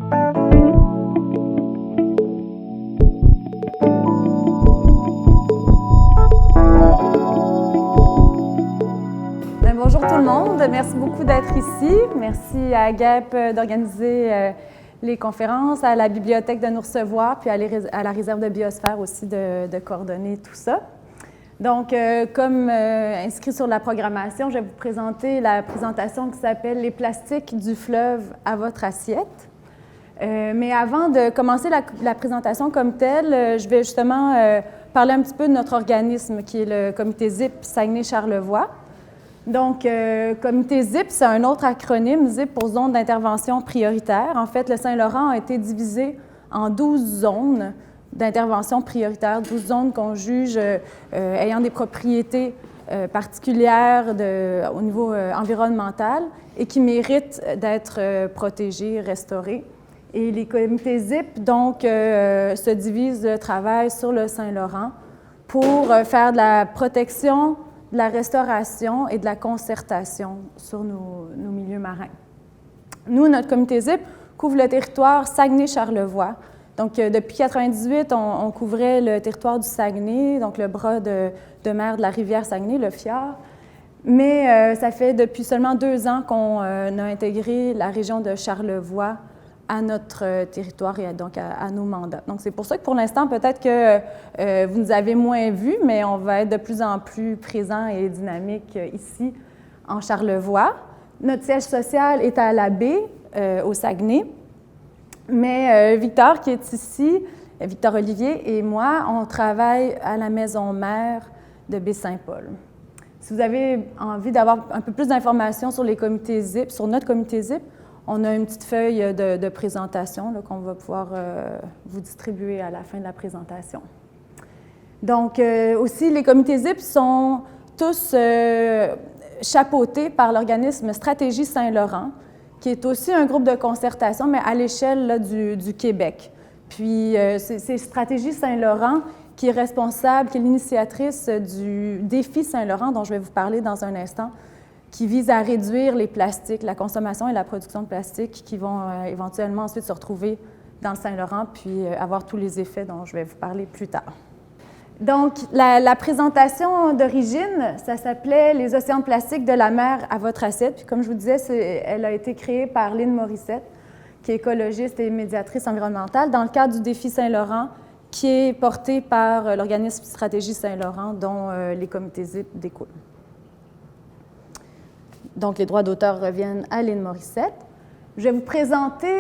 Bonjour tout le monde, merci beaucoup d'être ici. Merci à GEP d'organiser les conférences, à la bibliothèque de nous recevoir, puis à la réserve de biosphère aussi de coordonner tout ça. Donc, comme inscrit sur la programmation, je vais vous présenter la présentation qui s'appelle « Les plastiques du fleuve à votre assiette ». Mais avant de commencer la présentation comme telle, je vais justement parler un petit peu de notre organisme qui est le comité ZIP Saguenay-Charlevoix. Donc, comité ZIP, c'est un autre acronyme, ZIP pour zone d'intervention prioritaire. En fait, le Saint-Laurent a été divisé en 12 zones d'intervention prioritaire, 12 zones qu'on juge ayant des propriétés particulières au niveau environnemental et qui méritent d'être protégées, restaurées. Et les comités ZIP, donc, se divisent le travail sur le Saint-Laurent pour faire de la protection, de la restauration et de la concertation sur nos milieux marins. Nous, notre comité ZIP couvre le territoire Saguenay-Charlevoix. Donc, depuis 1998, on couvrait le territoire du Saguenay, donc le bras de mer de la rivière Saguenay, le fjord. Mais ça fait depuis seulement 2 ans qu'on a intégré la région de Charlevoix à notre territoire et donc à nos mandats. Donc, c'est pour ça que pour l'instant, peut-être que vous nous avez moins vus, mais on va être de plus en plus présent et dynamique ici en Charlevoix. Notre siège social est à la baie, au Saguenay. Mais Victor, qui est ici, Victor Olivier et moi, on travaille à la maison mère de Baie-Saint-Paul. Si vous avez envie d'avoir un peu plus d'informations sur les comités ZIP, sur notre comité ZIP, on a une petite feuille de présentation qu'on va pouvoir vous distribuer à la fin de la présentation. Donc, aussi, les comités ZIP sont tous chapeautés par l'organisme Stratégie Saint-Laurent, qui est aussi un groupe de concertation, mais à l'échelle du Québec. Puis, c'est Stratégie Saint-Laurent qui est responsable, qui est l'initiatrice du défi Saint-Laurent, dont je vais vous parler dans un instant, qui vise à réduire les plastiques, la consommation et la production de plastique qui vont éventuellement ensuite se retrouver dans le Saint-Laurent, puis avoir tous les effets dont je vais vous parler plus tard. Donc, la présentation d'origine, ça s'appelait « Les océans de plastique de la mer à votre assiette ». Puis comme je vous disais, elle a été créée par Lynn Morissette, qui est écologiste et médiatrice environnementale, dans le cadre du défi Saint-Laurent, qui est porté par l'organisme Stratégie Saint-Laurent, dont les comités ZIP découlent. Donc, les droits d'auteur reviennent à Lynn Morissette. Je vais vous présenter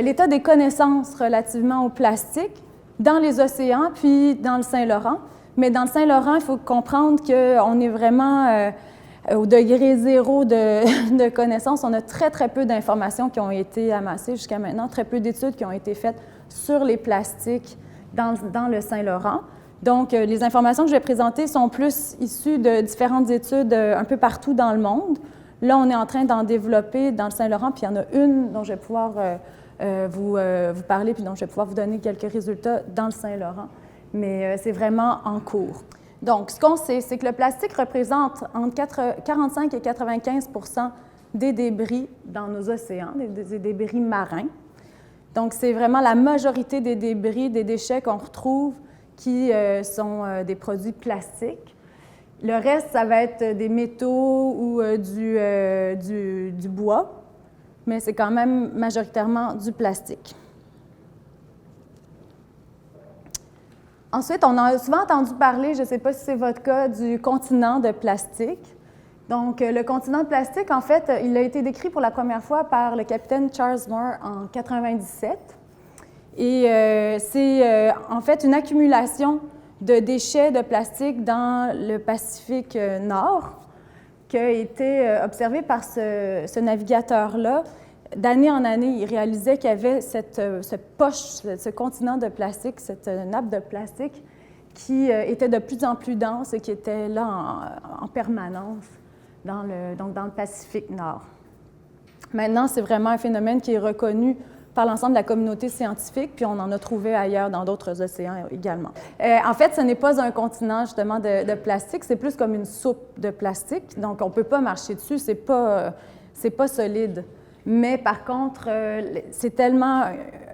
l'état des connaissances relativement au plastique dans les océans, puis dans le Saint-Laurent. Mais dans le Saint-Laurent, il faut comprendre qu'on est vraiment au degré zéro de connaissances. On a très, très peu d'informations qui ont été amassées jusqu'à maintenant, très peu d'études qui ont été faites sur les plastiques dans le Saint-Laurent. Donc, les informations que je vais présenter sont plus issues de différentes études un peu partout dans le monde. Là, on est en train d'en développer dans le Saint-Laurent, puis il y en a une dont je vais pouvoir vous parler, puis dont je vais pouvoir vous donner quelques résultats dans le Saint-Laurent, mais c'est vraiment en cours. Donc, ce qu'on sait, c'est que le plastique représente entre 45 et 95 % des débris dans nos océans, des débris marins. Donc, c'est vraiment la majorité des débris, des déchets qu'on retrouve qui sont des produits plastiques. Le reste, ça va être des métaux ou du bois, mais c'est quand même majoritairement du plastique. Ensuite, on a souvent entendu parler, je ne sais pas si c'est votre cas, du continent de plastique. Donc, le continent de plastique, en fait, il a été décrit pour la première fois par le capitaine Charles Moore en 1997. Et c'est en fait une accumulation de déchets de plastique dans le Pacifique Nord qui a été observé par ce navigateur-là. D'année en année, il réalisait qu'il y avait cette poche, ce continent de plastique, cette nappe de plastique qui était de plus en plus dense et qui était là en permanence dans le Pacifique Nord. Maintenant, c'est vraiment un phénomène qui est reconnu par l'ensemble de la communauté scientifique, puis on en a trouvé ailleurs dans d'autres océans également. En fait, ce n'est pas un continent justement de plastique, c'est plus comme une soupe de plastique, donc on ne peut pas marcher dessus, c'est pas solide. Mais par contre, c'est tellement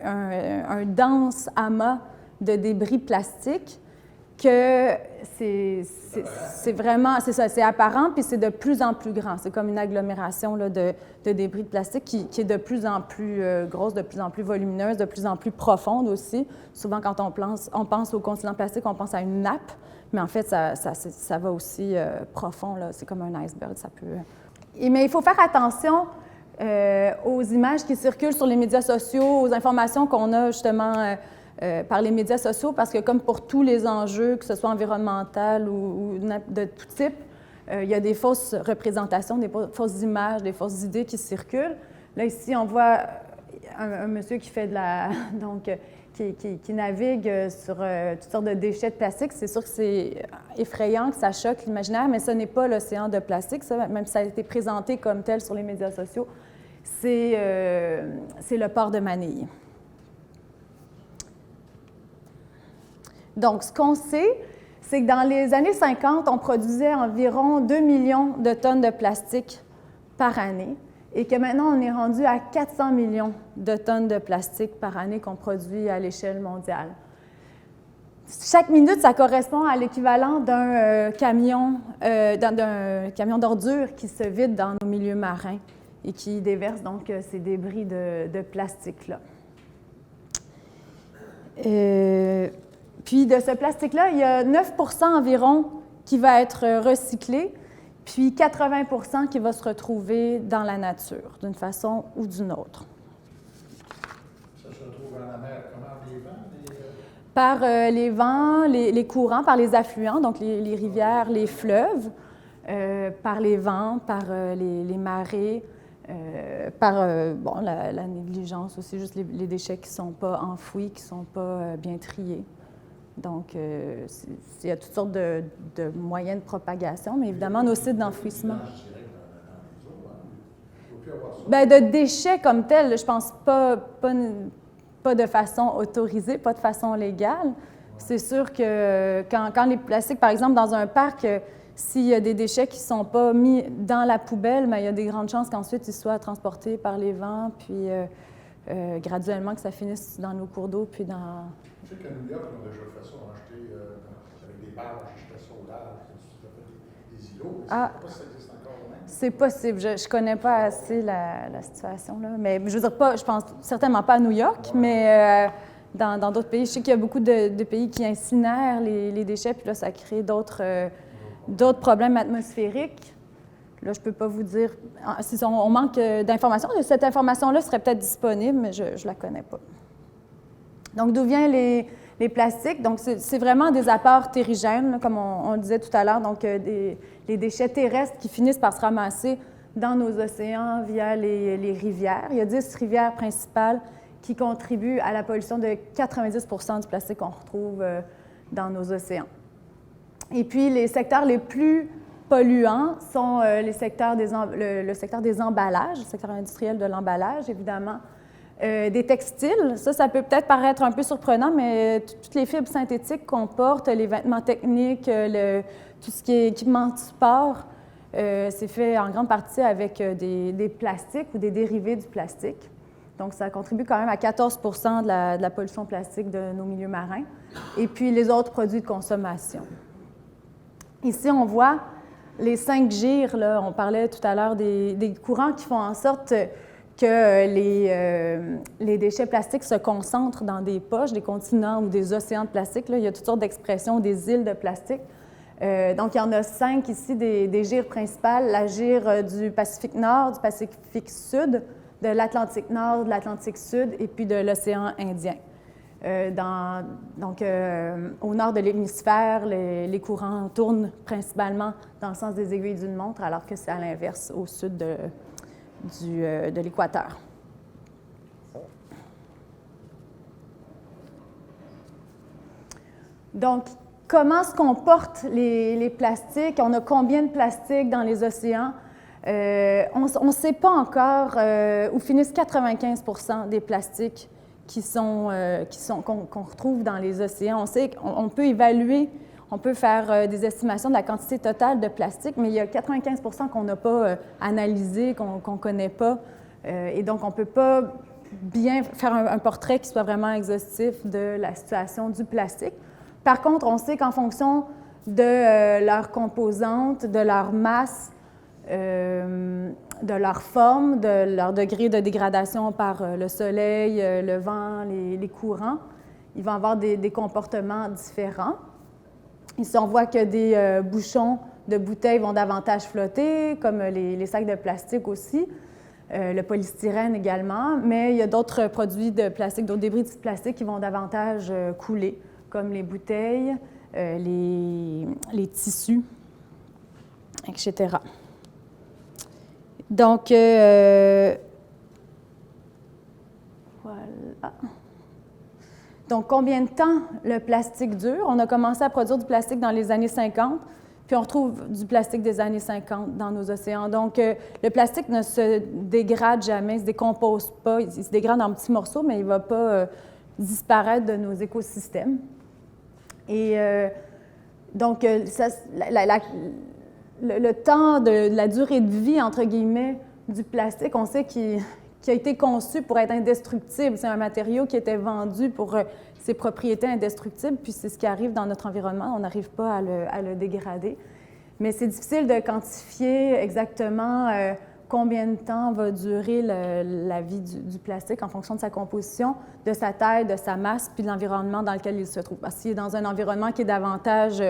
un dense amas de débris plastiques que c'est vraiment, c'est ça, c'est apparent, puis c'est de plus en plus grand. C'est comme une agglomération là, de débris de plastique qui est de plus en plus grosse, de plus en plus volumineuse, de plus en plus profonde aussi. Souvent, quand on pense au continent plastique, on pense à une nappe, mais en fait, ça va aussi profond, là. C'est comme un iceberg, ça peut... Mais il faut faire attention aux images qui circulent sur les médias sociaux, aux informations qu'on a justement par les médias sociaux, parce que comme pour tous les enjeux, que ce soit environnemental ou de tout type, il y a des fausses représentations, des fausses images, des fausses idées qui circulent. Là, ici, on voit un monsieur qui fait de la... donc, qui navigue sur toutes sortes de déchets de plastique. C'est sûr que c'est effrayant, que ça choque l'imaginaire, mais ce n'est pas l'océan de plastique, ça, même si ça a été présenté comme tel sur les médias sociaux. C'est le port de Manille. Donc, ce qu'on sait, c'est que dans les années 50, on produisait environ 2 millions de tonnes de plastique par année et que maintenant, on est rendu à 400 millions de tonnes de plastique par année qu'on produit à l'échelle mondiale. Chaque minute, ça correspond à l'équivalent d'un camion d'ordures qui se vide dans nos milieux marins et qui déverse donc ces débris de plastique-là. Puis de ce plastique-là, il y a 9 % environ qui va être recyclé, puis 80 % qui va se retrouver dans la nature, d'une façon ou d'une autre. Ça se retrouve dans la mer, comment, les vents? Par les vents, les courants, par les affluents, donc les rivières, les fleuves, par les vents, par les marées, par la négligence aussi, juste les déchets qui ne sont pas enfouis, qui ne sont pas bien triés. Donc, il y a toutes sortes de moyens de propagation, mais évidemment, nos sites d'enfouissement. Bien, de déchets comme tels, je pense pas de façon autorisée, pas de façon légale. C'est sûr que quand les plastiques, par exemple, dans un parc, s'il y a des déchets qui ne sont pas mis dans la poubelle, bien, il y a des grandes chances qu'ensuite ils soient transportés par les vents, puis graduellement que ça finisse dans nos cours d'eau, puis dans... Je sais qu'à New York, on a déjà fait ça, on a acheté avec des barges, jeté ça au large, des îlots, mais je ne sais pas si ça existe encore même. C'est possible, je ne connais pas assez la situation, là. Mais je veux dire, je pense certainement pas à New York, mais dans d'autres pays, je sais qu'il y a beaucoup de pays qui incinèrent les déchets, puis là, ça crée d'autres problèmes atmosphériques. Là, je ne peux pas vous dire, si on manque d'informations. Cette information-là serait peut-être disponible, mais je ne la connais pas. Donc, d'où viennent les plastiques? Donc, c'est vraiment des apports terrigènes, là, comme on le disait tout à l'heure, donc les déchets terrestres qui finissent par se ramasser dans nos océans via les rivières. Il y a 10 rivières principales qui contribuent à la pollution de 90 % du plastique qu'on retrouve dans nos océans. Et puis, les secteurs les plus polluants sont le secteur des emballages, le secteur industriel de l'emballage, évidemment. Des textiles, ça peut peut-être paraître un peu surprenant, mais toutes les fibres synthétiques qu'on porte, les vêtements techniques, tout ce qui est équipement de sport, c'est fait en grande partie avec des plastiques ou des dérivés du plastique. Donc, ça contribue quand même à 14 % de la pollution plastique de nos milieux marins. Et puis, les autres produits de consommation. Ici, on voit les 5 gyres, là, on parlait tout à l'heure des courants qui font en sorte que les déchets plastiques se concentrent dans des poches, des continents ou des océans de plastique. Là, il y a toutes sortes d'expressions, des îles de plastique. Donc, il y en a 5 ici, des gyres principales. La gyre du Pacifique Nord, du Pacifique Sud, de l'Atlantique Nord, de l'Atlantique Sud et puis de l'océan Indien. Au nord de l'hémisphère, les courants tournent principalement dans le sens des aiguilles d'une montre, alors que c'est à l'inverse au sud de l'équateur. Donc, comment se comportent les plastiques? On a combien de plastiques dans les océans? On ne sait pas encore où finissent 95 % des plastiques qu'on retrouve dans les océans. On sait qu'on peut évaluer, on peut faire des estimations de la quantité totale de plastique, mais il y a 95 % qu'on n'a pas analysé, qu'on ne connaît pas. Et donc, on ne peut pas bien faire un portrait qui soit vraiment exhaustif de la situation du plastique. Par contre, on sait qu'en fonction de leurs composantes, de leur masse, de leur forme, de leur degré de dégradation par le soleil, le vent, les courants, ils vont avoir des comportements différents. Ici, on voit que des bouchons de bouteilles vont davantage flotter, comme les sacs de plastique aussi, le polystyrène également, mais il y a d'autres produits de plastique, d'autres débris de plastique qui vont davantage couler, comme les bouteilles, les tissus, etc. Donc, voilà. Donc, combien de temps le plastique dure? On a commencé à produire du plastique dans les années 50, puis on retrouve du plastique des années 50 dans nos océans. Donc, le plastique ne se dégrade jamais, il ne se décompose pas, il se dégrade en petits morceaux, mais il ne va pas disparaître de nos écosystèmes. Et donc, le temps de la durée de vie, entre guillemets, du plastique, on sait qu'il a été conçu pour être indestructible. C'est un matériau qui était vendu pour ses propriétés indestructibles, puis c'est ce qui arrive dans notre environnement. On n'arrive pas à le dégrader. Mais c'est difficile de quantifier exactement combien de temps va durer la vie du plastique en fonction de sa composition, de sa taille, de sa masse, puis de l'environnement dans lequel il se trouve. Parce qu'il est dans un environnement qui est davantage,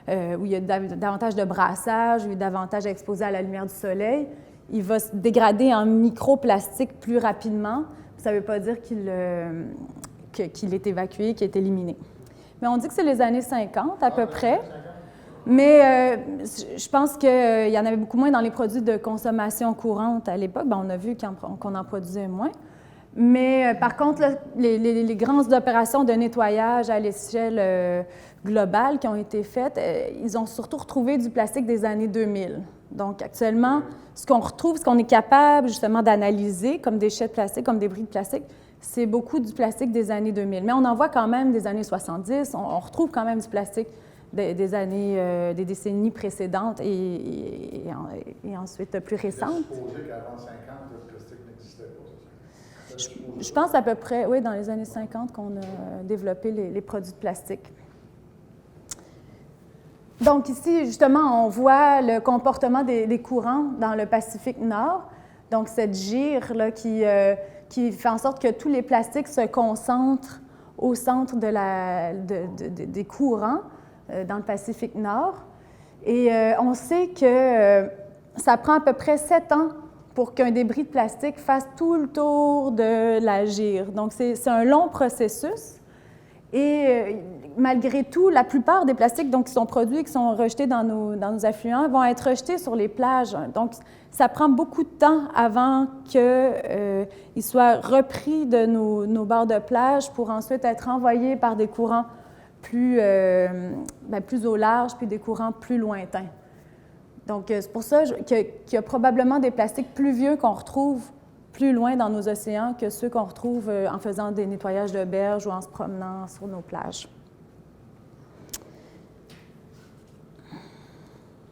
où il y a davantage de brassage, où il est davantage exposé à la lumière du soleil, il va se dégrader en microplastique plus rapidement. Ça ne veut pas dire qu'il est évacué, qu'il est éliminé. Mais on dit que c'est les années 50 à peu près. Mais je pense qu'il y en avait beaucoup moins dans les produits de consommation courante à l'époque. Bien, on a vu qu'on en produisait moins. Mais par contre, là, les grandes opérations de nettoyage à l'échelle globale qui ont été faites, ils ont surtout retrouvé du plastique des années 2000. Donc, actuellement, ce qu'on retrouve, ce qu'on est capable justement d'analyser comme déchets de plastique, comme débris de plastique, c'est beaucoup du plastique des années 2000. Mais on en voit quand même des années 70, on retrouve quand même du plastique des années, des décennies précédentes et ensuite plus récentes. C'est supposé qu'avant 50, le plastique n'existait pas. Je pense à peu près, oui, dans les années 50 qu'on a développé les produits de plastique. Donc ici, justement, on voit le comportement des courants dans le Pacifique Nord. Donc cette gire-là qui fait en sorte que tous les plastiques se concentrent au centre des courants dans le Pacifique Nord. Et on sait que ça prend à peu près 7 ans pour qu'un débris de plastique fasse tout le tour de la gire. Donc c'est un long processus. Et malgré tout, la plupart des plastiques qui sont produits, qui sont rejetés dans nos affluents, vont être rejetés sur les plages. Donc, ça prend beaucoup de temps avant qu'ils soient repris de nos bords de plage pour ensuite être envoyés par des courants plus au large, puis des courants plus lointains. Donc, c'est pour ça qu'il y a probablement des plastiques plus vieux qu'on retrouve plus loin dans nos océans que ceux qu'on retrouve en faisant des nettoyages de berges ou en se promenant sur nos plages.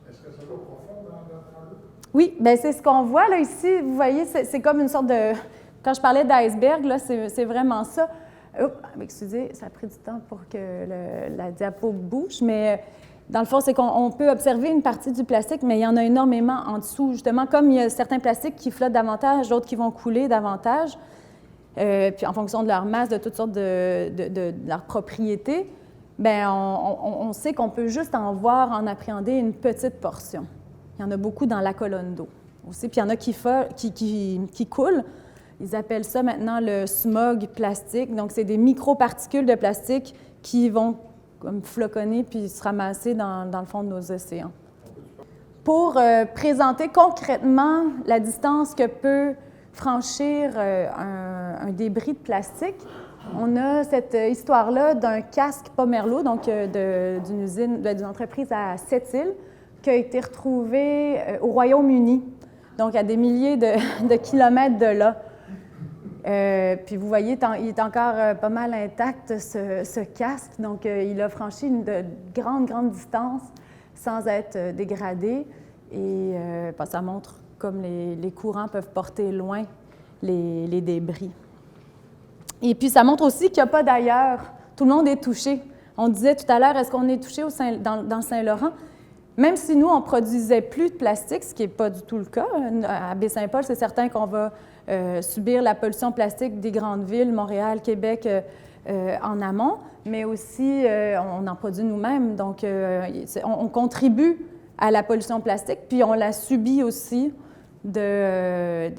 Est-ce que ça va profond dans l'eau? Oui, bien c'est ce qu'on voit là ici. Vous voyez, c'est comme une sorte de... Quand je parlais d'iceberg, là, c'est vraiment ça. Oups, excusez, ça a pris du temps pour que la diapo bouge, mais dans le fond, c'est qu'on peut observer une partie du plastique, mais il y en a énormément en dessous. Justement, comme il y a certains plastiques qui flottent davantage, d'autres qui vont couler davantage, puis en fonction de leur masse, de toutes sortes de leurs propriétés, bien, on sait qu'on peut juste en voir, en appréhender une petite portion. Il y en a beaucoup dans la colonne d'eau aussi, puis il y en a qui coulent. Ils appellent ça maintenant le smog plastique. Donc, c'est des microparticules de plastique qui vont comme floconner puis se ramasser dans le fond de nos océans. Pour présenter concrètement la distance que peut franchir un débris de plastique, on a cette histoire-là d'un casque Pomerleau, donc d'une entreprise à Sept-Îles, qui a été retrouvé au Royaume-Uni, donc à des milliers de kilomètres de là. Puis vous voyez, il est encore pas mal intact, ce casque. Donc, il a franchi de grandes distances sans être dégradé. Et ça montre comme les courants peuvent porter loin les débris. Et puis, ça montre aussi qu'il n'y a pas d'ailleurs. Tout le monde est touché. On disait tout à l'heure, est-ce qu'on est touché dans le Saint-Laurent? Même si nous, on ne produisait plus de plastique, ce qui n'est pas du tout le cas, à Baie-Saint-Paul, c'est certain qu'on va subir la pollution plastique des grandes villes, Montréal, Québec, en amont, mais aussi on en produit nous-mêmes. Donc, on contribue à la pollution plastique, puis on la subit aussi de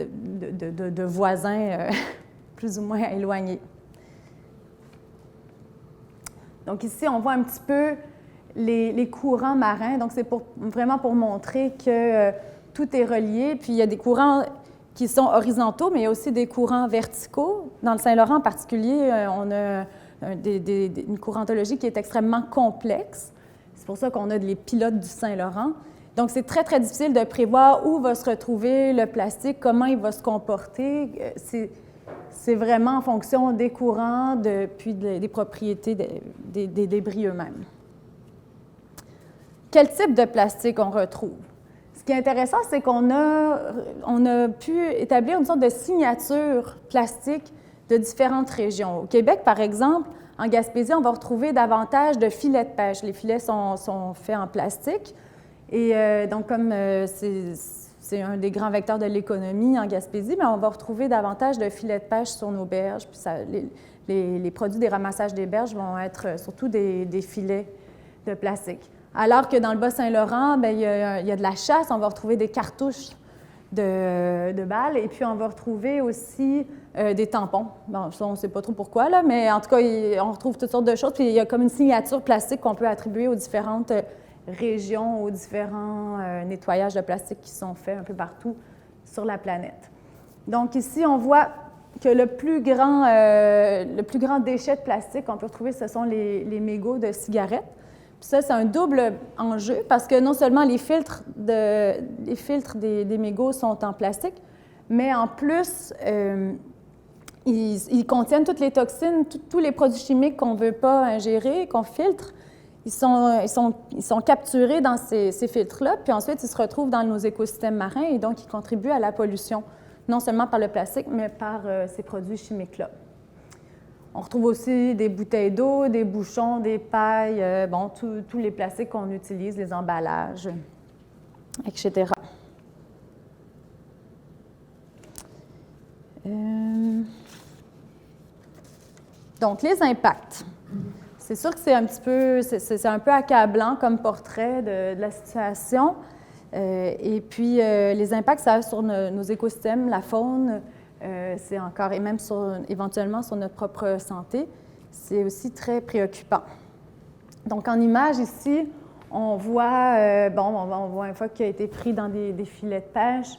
voisins plus ou moins éloignés. Donc ici, on voit un petit peu les courants marins. Donc c'est vraiment pour montrer que tout est relié. Puis il y a des courants qui sont horizontaux, mais il y a aussi des courants verticaux. Dans le Saint-Laurent en particulier, on a une courantologie qui est extrêmement complexe. C'est pour ça qu'on a les pilotes du Saint-Laurent. Donc, c'est très, très difficile de prévoir où va se retrouver le plastique, comment il va se comporter. C'est vraiment en fonction des courants, puis des propriétés des débris eux-mêmes. Quel type de plastique on retrouve? Ce qui est intéressant, c'est qu'on a pu établir une sorte de signature plastique de différentes régions. Au Québec, par exemple, en Gaspésie, on va retrouver davantage de filets de pêche. Les filets sont faits en plastique. Et donc, comme c'est un des grands vecteurs de l'économie en Gaspésie, mais on va retrouver davantage de filets de pêche sur nos berges. Puis les produits des ramassages des berges vont être surtout des filets de plastique. Alors que dans le Bas-Saint-Laurent, bien, il y a de la chasse, on va retrouver des cartouches de balles, et puis on va retrouver aussi des tampons. Bon, ça, on ne sait pas trop pourquoi, là, mais en tout cas, on retrouve toutes sortes de choses, puis il y a comme une signature plastique qu'on peut attribuer aux différentes régions, aux différents nettoyages de plastique qui sont faits un peu partout sur la planète. Donc ici, on voit que le plus grand déchet de plastique qu'on peut retrouver, ce sont les mégots de cigarettes. Puis ça, c'est un double enjeu parce que non seulement les filtres des mégots sont en plastique, mais en plus, ils contiennent toutes les toxines, tous les produits chimiques qu'on ne veut pas ingérer, qu'on filtre. Ils sont capturés dans ces filtres-là, puis ensuite, ils se retrouvent dans nos écosystèmes marins et donc, ils contribuent à la pollution, non seulement par le plastique, mais par ces produits chimiques-là. On retrouve aussi des bouteilles d'eau, des bouchons, des pailles, tous les plastiques qu'on utilise, les emballages, etc. Donc, les impacts. C'est sûr que c'est un peu accablant comme portrait de la situation. Et puis, les impacts, ça a sur nos écosystèmes, la faune, c'est encore, et même éventuellement sur notre propre santé, c'est aussi très préoccupant. Donc, en image ici, on voit, on voit un phoque qui a été pris dans des filets de pêche,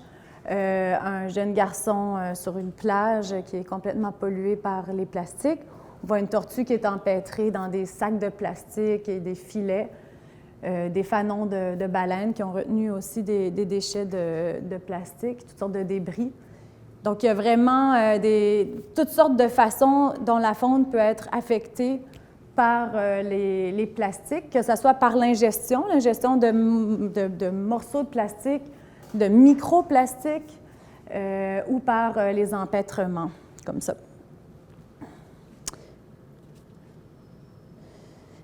un jeune garçon sur une plage qui est complètement pollué par les plastiques. On voit une tortue qui est empêtrée dans des sacs de plastique et des filets, des fanons de baleines qui ont retenu aussi des déchets de plastique, toutes sortes de débris. Donc, il y a vraiment toutes sortes de façons dont la faune peut être affectée par les plastiques, que ce soit par l'ingestion de morceaux de plastique, de microplastiques, ou par les empêtrements, comme ça.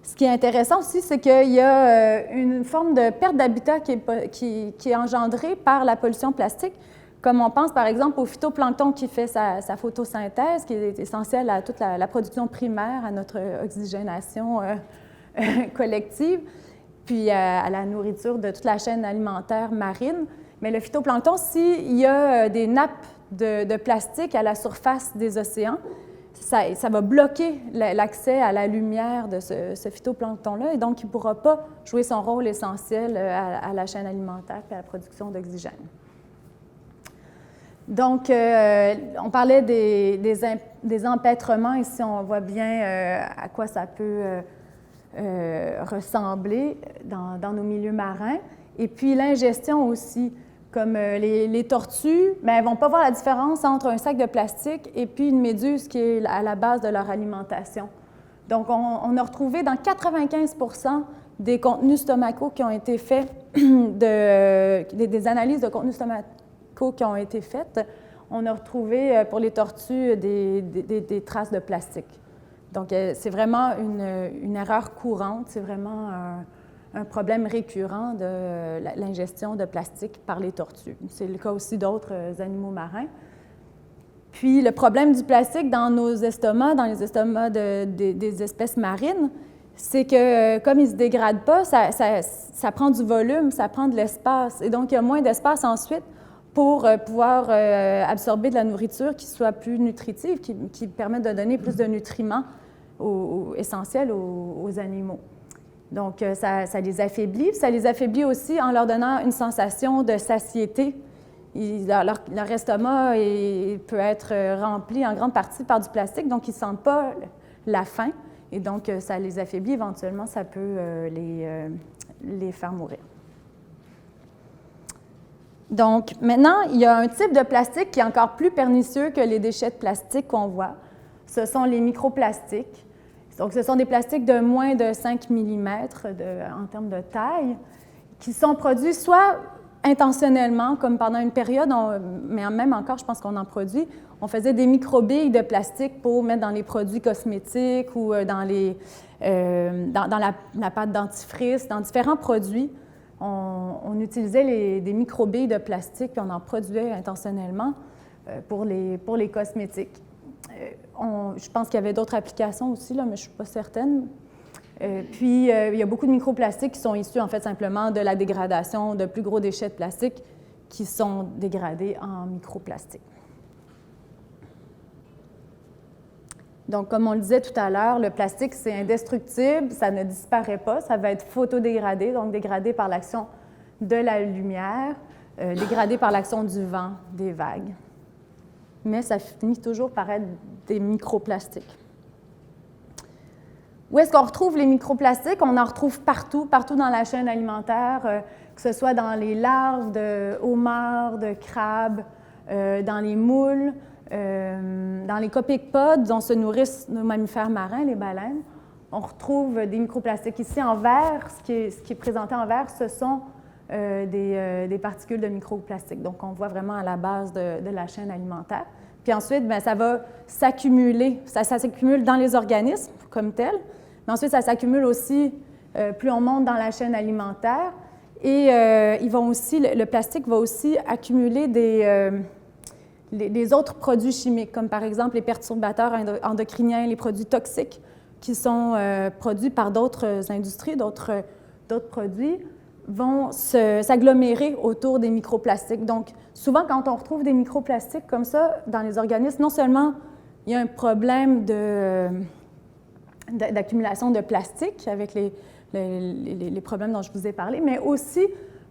Ce qui est intéressant aussi, c'est qu'il y a une forme de perte d'habitat qui est engendrée par la pollution plastique, comme on pense par exemple au phytoplancton qui fait sa photosynthèse, qui est essentielle à toute la production primaire, à notre oxygénation collective, puis à la nourriture de toute la chaîne alimentaire marine. Mais le phytoplancton, s'il y a des nappes de plastique à la surface des océans, ça va bloquer l'accès à la lumière de ce phytoplancton-là, et donc il ne pourra pas jouer son rôle essentiel à la chaîne alimentaire et à la production d'oxygène. Donc, on parlait des empêtrements. Ici, on voit bien à quoi ça peut ressembler dans nos milieux marins. Et puis, l'ingestion aussi. Comme les tortues, bien, elles ne vont pas voir la différence entre un sac de plastique et puis une méduse qui est à la base de leur alimentation. Donc, on a retrouvé dans 95% des contenus stomacaux qui ont été faits, des analyses de contenus stomacaux qui ont été faites, on a retrouvé pour les tortues des traces de plastique. Donc, c'est vraiment une erreur courante, c'est vraiment un problème récurrent de l'ingestion de plastique par les tortues. C'est le cas aussi d'autres animaux marins. Puis, le problème du plastique dans nos estomacs, dans les estomacs des espèces marines, c'est que comme il ne se dégrade pas, ça prend du volume, ça prend de l'espace. Et donc, il y a moins d'espace ensuite pour pouvoir absorber de la nourriture qui soit plus nutritive, qui permette de donner plus de nutriments essentiels aux animaux. Donc, ça les affaiblit. Ça les affaiblit aussi en leur donnant une sensation de satiété. Leur estomac peut être rempli en grande partie par du plastique, donc ils ne sentent pas la faim. Et donc, ça les affaiblit. Éventuellement, ça peut les faire mourir. Donc, maintenant, il y a un type de plastique qui est encore plus pernicieux que les déchets de plastique qu'on voit. Ce sont les microplastiques. Donc, ce sont des plastiques de moins de 5 mm en termes de taille, qui sont produits soit intentionnellement, comme pendant une période, mais même encore, je pense qu'on en produit, on faisait des microbilles de plastique pour mettre dans les produits cosmétiques ou dans la pâte dentifrice, dans différents produits. On utilisait des microbilles de plastique, puis on en produisait intentionnellement pour les cosmétiques. Je pense qu'il y avait d'autres applications aussi, là, mais je ne suis pas certaine. Puis, il y a beaucoup de microplastiques qui sont issus, en fait, simplement de la dégradation de plus gros déchets de plastique qui sont dégradés en microplastiques. Donc, comme on le disait tout à l'heure, le plastique, c'est indestructible, ça ne disparaît pas, ça va être photodégradé, donc dégradé par l'action de la lumière, dégradé par l'action du vent, des vagues. Mais ça finit toujours par être des microplastiques. Où est-ce qu'on retrouve les microplastiques? On en retrouve partout dans la chaîne alimentaire, que ce soit dans les larves de homards, de crabes, dans les moules, dans les copepodes dont se nourrissent nos mammifères marins, les baleines. On retrouve des microplastiques. Ici, en vert, ce qui est présenté en vert, ce sont des particules de microplastiques. Donc, on voit vraiment à la base de la chaîne alimentaire. Puis ensuite, bien, ça va s'accumuler. Ça s'accumule dans les organismes comme tels, mais ensuite, ça s'accumule aussi plus on monte dans la chaîne alimentaire. Et le plastique va aussi accumuler des autres produits chimiques, comme par exemple les perturbateurs endocriniens, les produits toxiques qui sont produits par d'autres industries, d'autres produits, vont s'agglomérer autour des microplastiques. Donc, souvent, quand on retrouve des microplastiques comme ça dans les organismes, non seulement il y a un problème d'accumulation de plastique avec les problèmes dont je vous ai parlé, mais aussi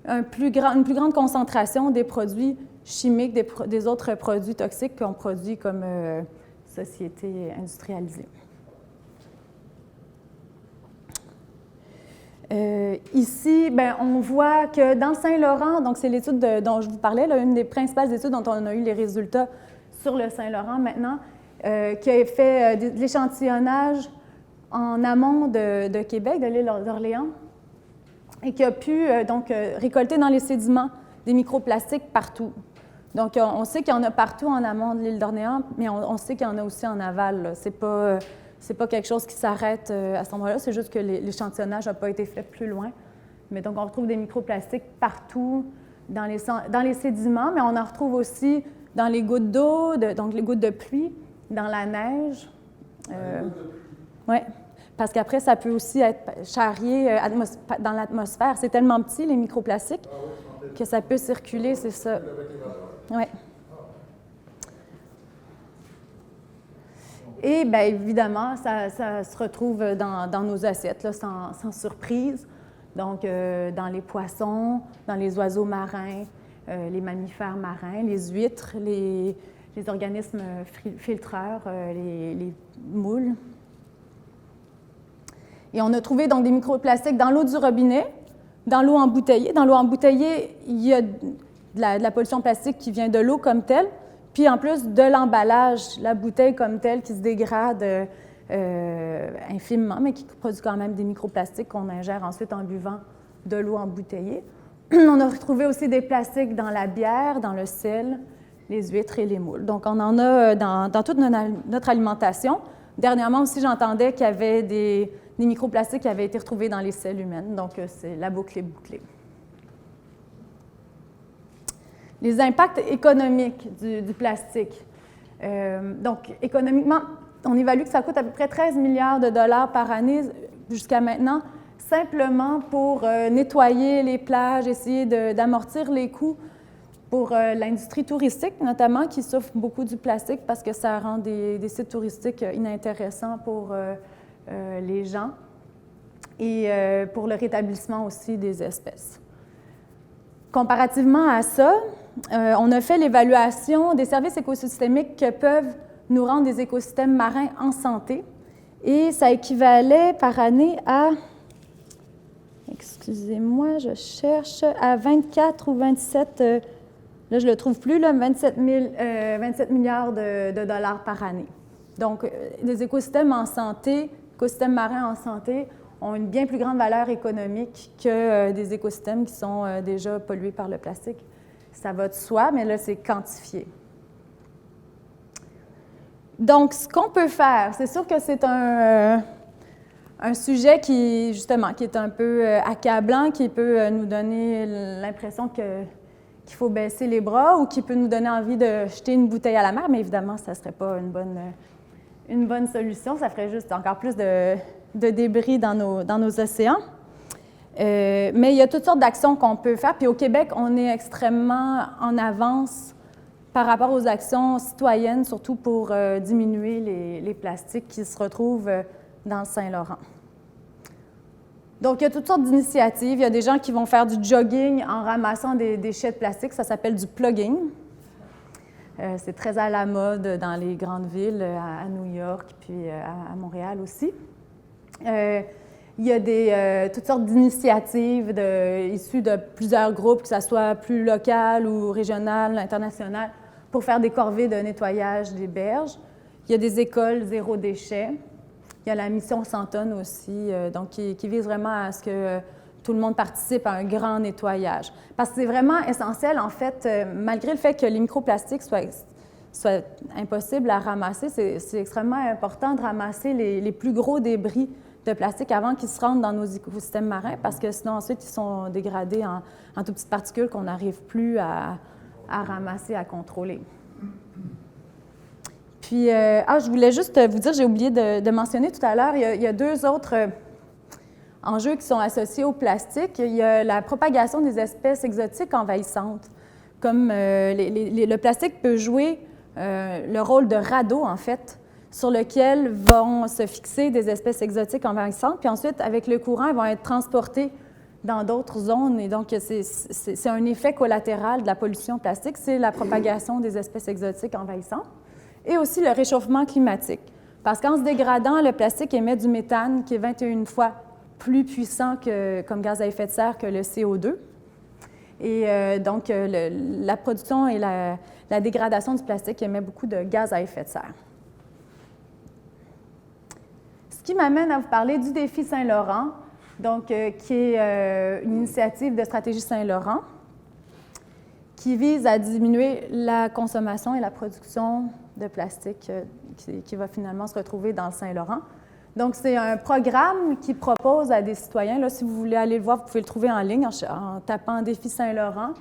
une plus grande concentration des produits chimiques, des autres produits toxiques qu'on produit comme société industrialisée. Ici, bien, on voit que dans le Saint-Laurent, donc c'est l'étude dont je vous parlais, là, une des principales études dont on a eu les résultats sur le Saint-Laurent maintenant, qui a fait de l'échantillonnage en amont de Québec, de l'île d'Orléans, et qui a pu récolter dans les sédiments des microplastiques partout. Donc, on sait qu'il y en a partout en amont de l'île d'Orléans, mais on sait qu'il y en a aussi en aval. Ce n'est pas quelque chose qui s'arrête à cet endroit-là, c'est juste que l'échantillonnage n'a pas été fait plus loin. Mais donc, on retrouve des microplastiques partout dans les sédiments, mais on en retrouve aussi dans les gouttes d'eau, donc les gouttes de pluie, dans la neige. Oui, parce qu'après, ça peut aussi être charrié dans l'atmosphère. C'est tellement petit, les microplastiques, que ça peut circuler, c'est ça. Oui. Et bien évidemment, ça se retrouve dans nos assiettes, là, sans surprise. Donc, dans les poissons, dans les oiseaux marins, les mammifères marins, les huîtres, les organismes filtreurs, les moules. Et on a trouvé donc des microplastiques dans l'eau du robinet, dans l'eau embouteillée. Dans l'eau embouteillée, il y a de la pollution plastique qui vient de l'eau comme telle, puis en plus de l'emballage, la bouteille comme telle qui se dégrade infimement, mais qui produit quand même des microplastiques qu'on ingère ensuite en buvant de l'eau embouteillée. On a retrouvé aussi des plastiques dans la bière, dans le sel, les huîtres et les moules. Donc, on en a dans toute notre alimentation. Dernièrement aussi, j'entendais qu'il y avait des microplastiques qui avaient été retrouvés dans les selles humaines. Donc, la boucle est bouclée. Les impacts économiques du plastique. Donc, économiquement, on évalue que ça coûte à peu près 13 milliards de dollars par année jusqu'à maintenant, simplement pour nettoyer les plages, essayer d'amortir les coûts pour l'industrie touristique, notamment, qui souffre beaucoup du plastique parce que ça rend des sites touristiques inintéressants pour les gens et pour le rétablissement aussi des espèces. Comparativement à ça, on a fait l'évaluation des services écosystémiques que peuvent nous rendre des écosystèmes marins en santé et ça équivalait par année à, excusez-moi, je cherche, à 24 ou 27, là je ne le trouve plus, là, 27 milliards de dollars par année. Donc, des écosystèmes en santé, écosystèmes marins en santé, ont une bien plus grande valeur économique que des écosystèmes qui sont déjà pollués par le plastique. Ça va de soi, mais là, c'est quantifié. Donc, ce qu'on peut faire, c'est sûr que c'est un sujet qui, justement, qui est un peu accablant, qui peut nous donner l'impression qu'il faut baisser les bras ou qui peut nous donner envie de jeter une bouteille à la mer, mais évidemment, ça ne serait pas une bonne solution. Ça ferait juste encore plus de débris dans nos océans. Mais il y a toutes sortes d'actions qu'on peut faire. Puis au Québec, on est extrêmement en avance par rapport aux actions citoyennes, surtout pour diminuer les plastiques qui se retrouvent dans le Saint-Laurent. Donc, il y a toutes sortes d'initiatives. Il y a des gens qui vont faire du jogging en ramassant des déchets de plastique. Ça s'appelle du plugging. C'est très à la mode dans les grandes villes, à New York, puis à Montréal aussi. Il y a toutes sortes d'initiatives issues de plusieurs groupes, que ce soit plus local ou régional, international, pour faire des corvées de nettoyage des berges. Il y a des écoles zéro déchet. Il y a la mission 100 tonnes aussi, donc qui vise vraiment à ce que tout le monde participe à un grand nettoyage. Parce que c'est vraiment essentiel, en fait, malgré le fait que les microplastiques soient impossibles à ramasser, c'est extrêmement important de ramasser les plus gros débris de plastique avant qu'ils se rendent dans nos écosystèmes marins, parce que sinon, ensuite, ils sont dégradés en toutes petites particules qu'on n'arrive plus à ramasser, à contrôler. Puis, je voulais juste vous dire, j'ai oublié de mentionner tout à l'heure, il y a deux autres enjeux qui sont associés au plastique. Il y a la propagation des espèces exotiques envahissantes. Comme le plastique peut jouer le rôle de radeau, en fait, sur lequel vont se fixer des espèces exotiques envahissantes, puis ensuite, avec le courant, elles vont être transportées dans d'autres zones. Et donc, c'est un effet collatéral de la pollution plastique, c'est la propagation des espèces exotiques envahissantes. Et aussi le réchauffement climatique. Parce qu'en se dégradant, le plastique émet du méthane qui est 21 fois plus puissant comme gaz à effet de serre que le CO2. Et donc, la production et la dégradation du plastique émet beaucoup de gaz à effet de serre. Ce qui m'amène à vous parler du défi Saint-Laurent, donc, qui est une initiative de stratégie Saint-Laurent qui vise à diminuer la consommation et la production de plastique qui va finalement se retrouver dans le Saint-Laurent. Donc, c'est un programme qui propose à des citoyens, là, si vous voulez aller le voir, vous pouvez le trouver en ligne en tapant « Défi Saint-Laurent »,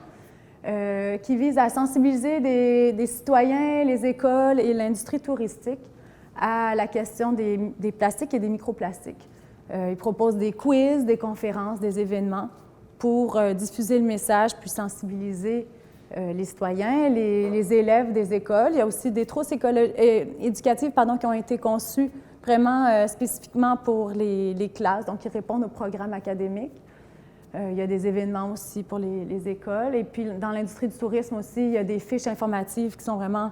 qui vise à sensibiliser des citoyens, les écoles et l'industrie touristique à la question des plastiques et des microplastiques. Il propose des quiz, des conférences, des événements pour diffuser le message puis sensibiliser les citoyens, les élèves des écoles. Il y a aussi des trousses éducatives qui ont été conçues vraiment spécifiquement pour les classes, donc qui répondent aux programmes académiques. Il y a des événements aussi pour les écoles. Et puis, dans l'industrie du tourisme aussi, il y a des fiches informatives qui sont vraiment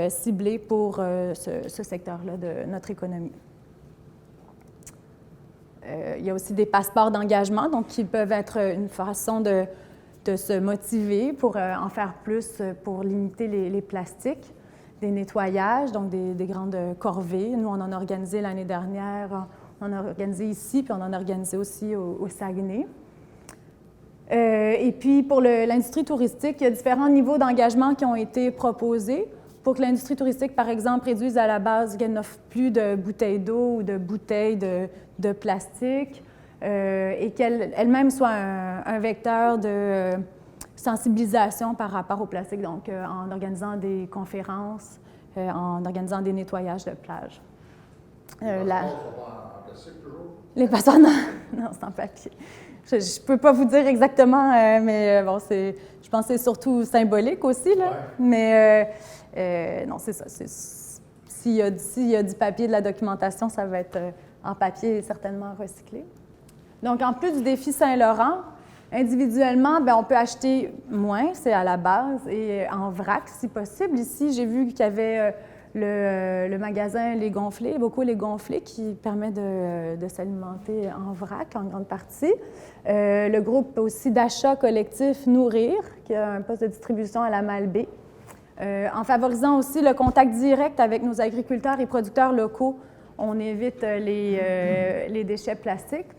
ciblées pour ce secteur-là de notre économie. Il y a aussi des passeports d'engagement, donc qui peuvent être une façon de se motiver pour en faire plus pour limiter les plastiques, des nettoyages, donc des grandes corvées. Nous, on en a organisé l'année dernière, on en a organisé ici, puis on en a organisé aussi au Saguenay. Et puis, pour l'industrie touristique, il y a différents niveaux d'engagement qui ont été proposés pour que l'industrie touristique, par exemple, réduise à la base qu'elle n'offre plus de bouteilles d'eau ou de bouteilles de plastique et qu'elle elle-même soit un vecteur de sensibilisation par rapport au plastique, donc en organisant des conférences, en organisant des nettoyages de plages. Les passeports sont en plastique toujours? Les passeports, non, c'est en papier. Je ne peux pas vous dire exactement, mais bon, je pense que c'est surtout symbolique aussi, là. Ouais. Mais non, c'est ça. S'il y a du papier, de la documentation, ça va être en papier et certainement recyclé. Donc, en plus du défi Saint-Laurent, individuellement, bien, on peut acheter moins, c'est à la base, et en vrac, si possible. Ici, j'ai vu qu'il y avait le magasin Les Gonflés, beaucoup Les Gonflés, qui permet de s'alimenter en vrac en grande partie. Le groupe aussi d'achat collectif Nourrir, qui a un poste de distribution à la Malbaie. En favorisant aussi le contact direct avec nos agriculteurs et producteurs locaux, on évite les déchets plastiques.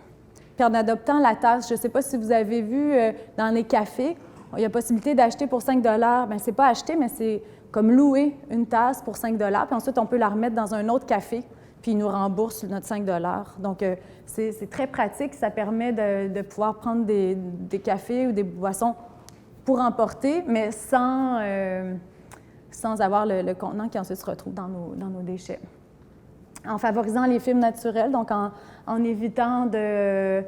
Puis en adoptant la tasse, je ne sais pas si vous avez vu dans les cafés, il y a possibilité d'acheter pour 5 $. Bien, ce n'est pas acheter, mais c'est comme louer une tasse pour 5 $. Puis ensuite, on peut la remettre dans un autre café, puis ils nous remboursent notre 5 $. Donc, c'est très pratique. Ça permet de pouvoir prendre des cafés ou des boissons pour emporter, mais sans avoir le contenant qui ensuite se retrouve dans nos déchets. En favorisant les fibres naturelles, donc en évitant de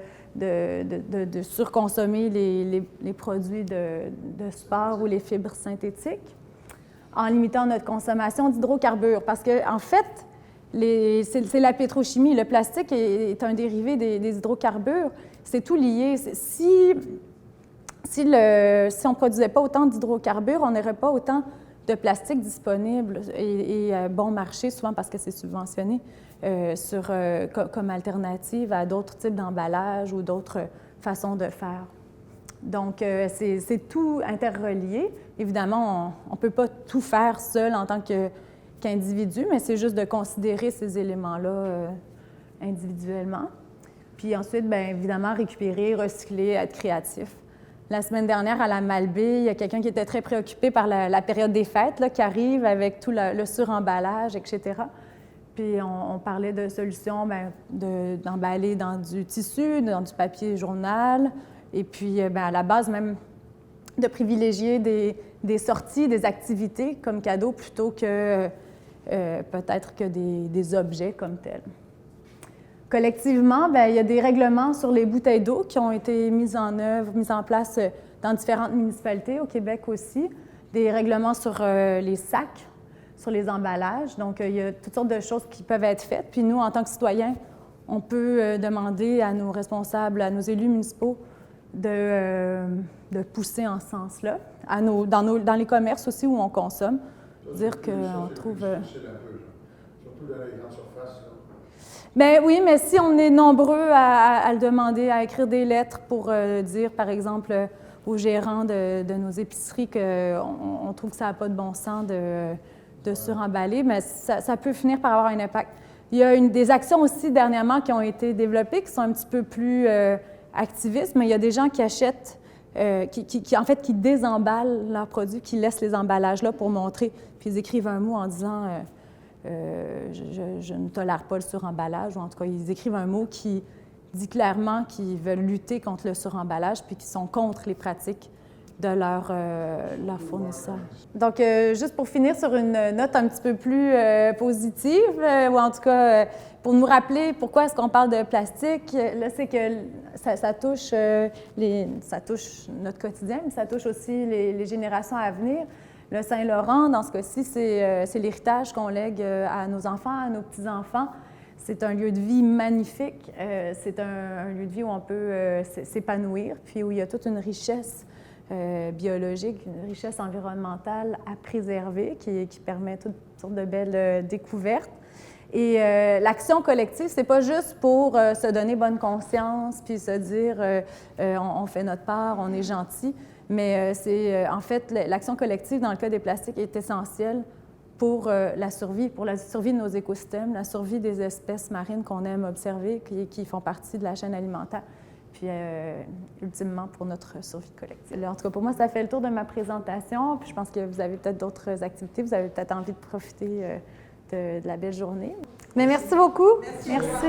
surconsommer les produits de sport ou les fibres synthétiques, en limitant notre consommation d'hydrocarbures. Parce qu'en fait, c'est la pétrochimie. Le plastique est un dérivé des hydrocarbures. C'est tout lié. Si on ne produisait pas autant d'hydrocarbures, on n'aurait pas autant de plastique disponible et bon marché, souvent parce que c'est subventionné, comme alternative à d'autres types d'emballages ou d'autres façons de faire. Donc, c'est tout interrelié. Évidemment, on ne peut pas tout faire seul en tant qu'individu, mais c'est juste de considérer ces éléments-là individuellement. Puis ensuite, bien évidemment, récupérer, recycler, être créatif. La semaine dernière, à la Malbaie, il y a quelqu'un qui était très préoccupé par la période des fêtes là, qui arrive avec tout le suremballage, etc. Puis on parlait de solutions d'emballer dans du tissu, dans du papier journal, et puis à la base même de privilégier des sorties, des activités comme cadeaux plutôt que peut-être que des objets comme tels. Collectivement, bien, il y a des règlements sur les bouteilles d'eau qui ont été mis en place dans différentes municipalités, au Québec aussi. Des règlements sur les sacs, sur les emballages. Donc, il y a toutes sortes de choses qui peuvent être faites. Puis nous, en tant que citoyens, on peut demander à nos responsables, à nos élus municipaux de pousser en ce sens-là. Dans les commerces aussi où on consomme, dire qu'on trouve... Surtout dans les grandes surfaces. Bien oui, mais si on est nombreux à le demander, à écrire des lettres pour dire, par exemple, aux gérants de nos épiceries qu'on trouve que ça n'a pas de bon sens de suremballer, mais ça peut finir par avoir un impact. Il y a des actions aussi dernièrement qui ont été développées qui sont un petit peu plus activistes, mais il y a des gens qui achètent, qui désemballent leurs produits, qui laissent les emballages là pour montrer, puis ils écrivent un mot en disant je ne tolère pas le suremballage, ou en tout cas, ils écrivent un mot qui dit clairement qu'ils veulent lutter contre le suremballage puis qu'ils sont contre les pratiques de leur fournisseurs. Donc, juste pour finir sur une note un petit peu plus positive, ou en tout cas, pour nous rappeler pourquoi est-ce qu'on parle de plastique, là, c'est que ça touche notre quotidien, mais ça touche aussi les générations à venir. Le Saint-Laurent, dans ce cas-ci, c'est l'héritage qu'on lègue à nos enfants, à nos petits-enfants. C'est un lieu de vie magnifique. C'est un lieu de vie où on peut s'épanouir, puis où il y a toute une richesse biologique, une richesse environnementale à préserver qui permet toutes sortes de belles découvertes. Et l'action collective, c'est pas juste pour se donner bonne conscience puis se dire on fait notre part, on est gentil. Mais en fait, l'action collective, dans le cas des plastiques, est essentielle pour la survie de nos écosystèmes, la survie des espèces marines qu'on aime observer, qui font partie de la chaîne alimentaire. puis ultimement pour notre survie collective. En tout cas, pour moi, ça fait le tour de ma présentation. Puis je pense que vous avez peut-être d'autres activités, vous avez peut-être envie de profiter de la belle journée. Mais merci beaucoup. Merci.